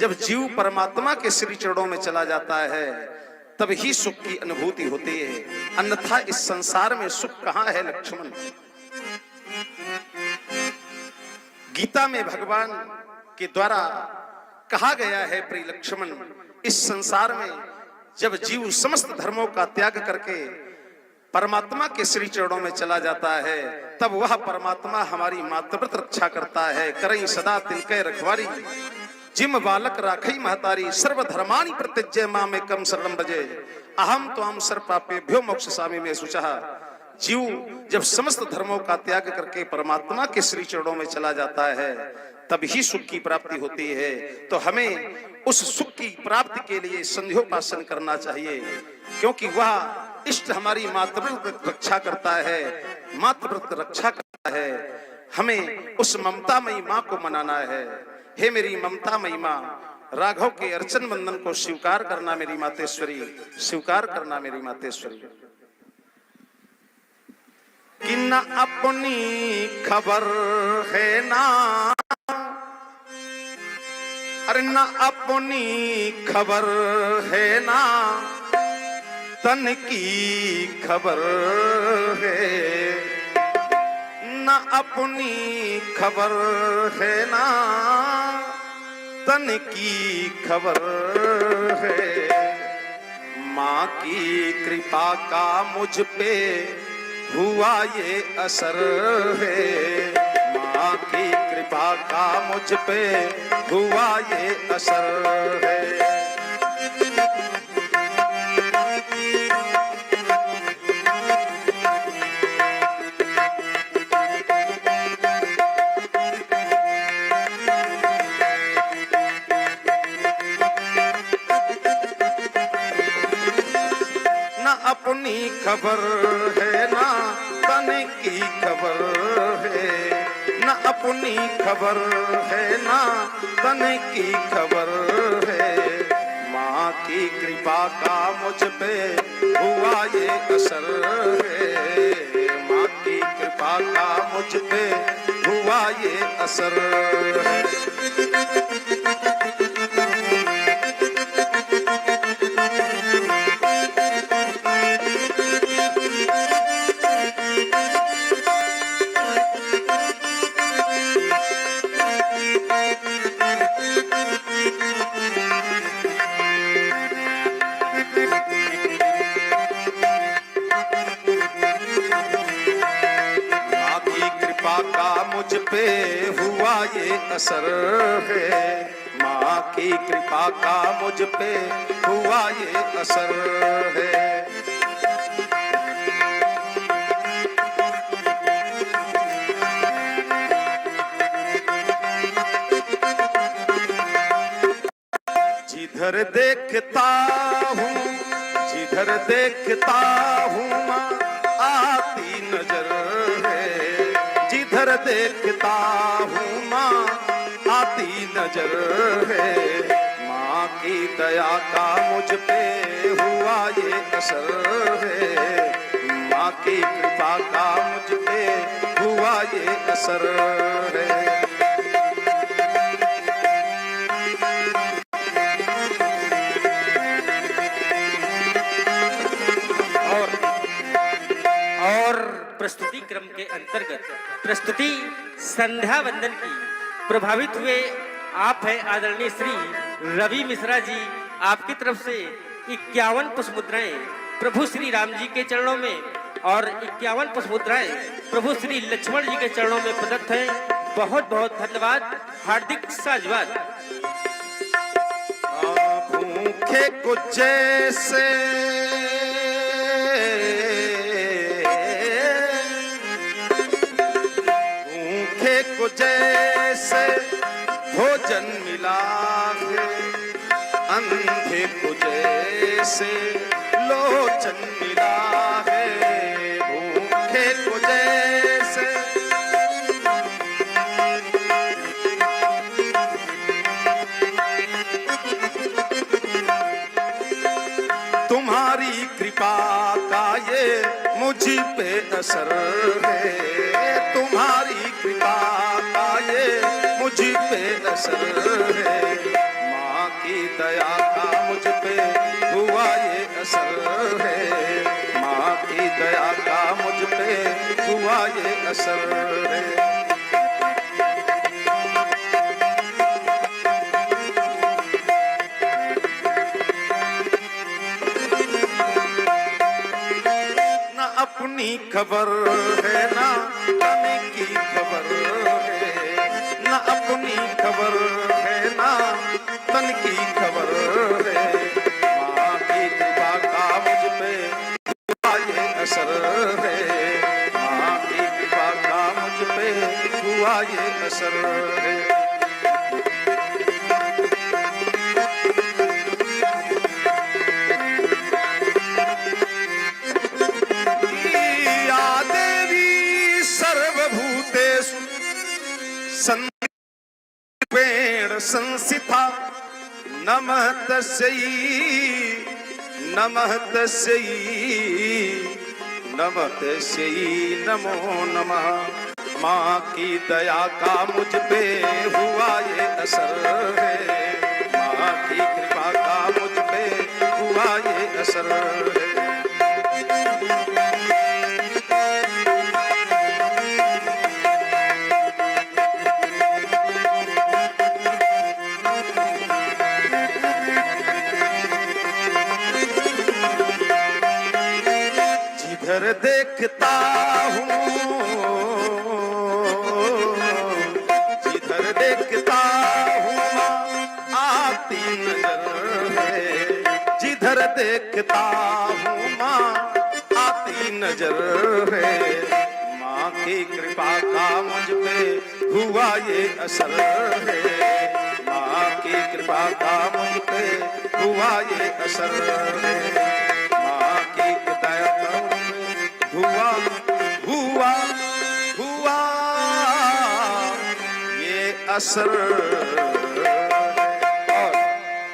जब जीव परमात्मा के श्री चरणों में चला जाता है तब ही सुख की अनुभूति होती है, अन्यथा इस संसार में सुख कहां है लक्ष्मण। गीता में भगवान के द्वारा कहा गया है, प्रिय लक्ष्मण, इस संसार में जब जीव समस्त धर्मों का त्याग करके परमात्मा के श्री चरणों में चला जाता है तब वह परमात्मा हमारी मातृव्रत रक्षा करता है। करई सदा तिनके रखवारी, जिम बालक राखई महतारी, सर्व धर्मानि प्रत्यज्य मामे कम शरणं भजे, अहम त्वाम सर्व पापेभ्यो मोक्षयामि में शुचः। जीव जब समस्त धर्मों का त्याग करके परमात्मा के श्री चरणों में चला जाता है तब ही सुख की प्राप्ति होती है। तो हमें उस सुख की प्राप्ति के लिए संध्योपासन करना चाहिए, क्योंकि वह इष्ट हमारी मातृव्रत रक्षा करता है, मातृव्रत रक्षा करता है। हमें उस ममतामयी माँ को मनाना है। हे मेरी ममतामयी माँ, राघव के अर्चन बंधन को स्वीकार करना मेरी मातेश्वरी, स्वीकार करना मेरी मातेश्वरी। कि न अपनी खबर है ना, अरे न अपनी खबर है ना, तन की खबर है, न अपनी खबर है ना, तन की खबर है। माँ की कृपा का मुझ पे हुआ ये असर है, माँ की कृपा का मुझ पे हुआ ये असर है। अपनी खबर है ना, तन की खबर है, न अपनी खबर है ना, तन की खबर है। माँ की कृपा का मुझ पे हुआ ये असर है, माँ की कृपा का मुझ पे हुआ ये असर है। मुझ पे हुआ ये असर है, माँ की कृपा का मुझ पे हुआ ये असर है। जिधर देखता हूँ, जिधर देखता हूँ माँ आती नजर है, जिधर देखता हूँ माँ आती नजर है। माँ की दया का मुझ पे हुआ ये असर है, माँ की कृपा का मुझ पे हुआ ये असर है। प्रस्तुति क्रम के अंतर्गत प्रस्तुति संध्या वंदन की प्रभावित हुए आप हैं आदरणीय श्री रवि मिश्रा जी। आपकी तरफ से 51 पुष्प मुद्राएं प्रभु श्री राम जी के चरणों में और 51 पुष्प मुद्राएं प्रभु श्री लक्ष्मण जी के चरणों में प्रदत्त है। बहुत बहुत धन्यवाद, हार्दिक साधुवाद। भूखे को जैसे को जैसे भोजन मिला है, अंधे को जैसे लोचन मिला है, भूखे को जैसे तुम्हारी कृपा का ये मुझ पे असर है, तुम्हारी कृपा का ये मुझ पे असर है। दया का मुझ पे हुआ ये असर है, माँ की दया का मुझ पे हुआ ये असर है। ना अपनी खबर है ना तन की खबर है, ना अपनी खबर है ना तन की खबर है, माँ की कृपा का मुझ पे हुआ ये असर है, माँ की कृपा का मुझ पे हुआ ये असर है। या देवी सर्वभूतेषु संपेण संस्थिता, नमः तस्यै नमः तस्यै नमः तस्यै नमो नमः। माँ की दया का मुझ पे हुआ ये असर है, माँ की कृपा का मुझ पे हुआ ये असर है। जिधर देखता हूँ, जिधर देखता हूँ माँ आती नजर है, जिधर देखता हूँ माँ आती नजर है, माँ की कृपा का मुझ पे हुआ ये असर है, माँ की कृपा का मुझ पे हुआ ये असर है, माँ की दया का हुआ हुआ हुआ ये असर।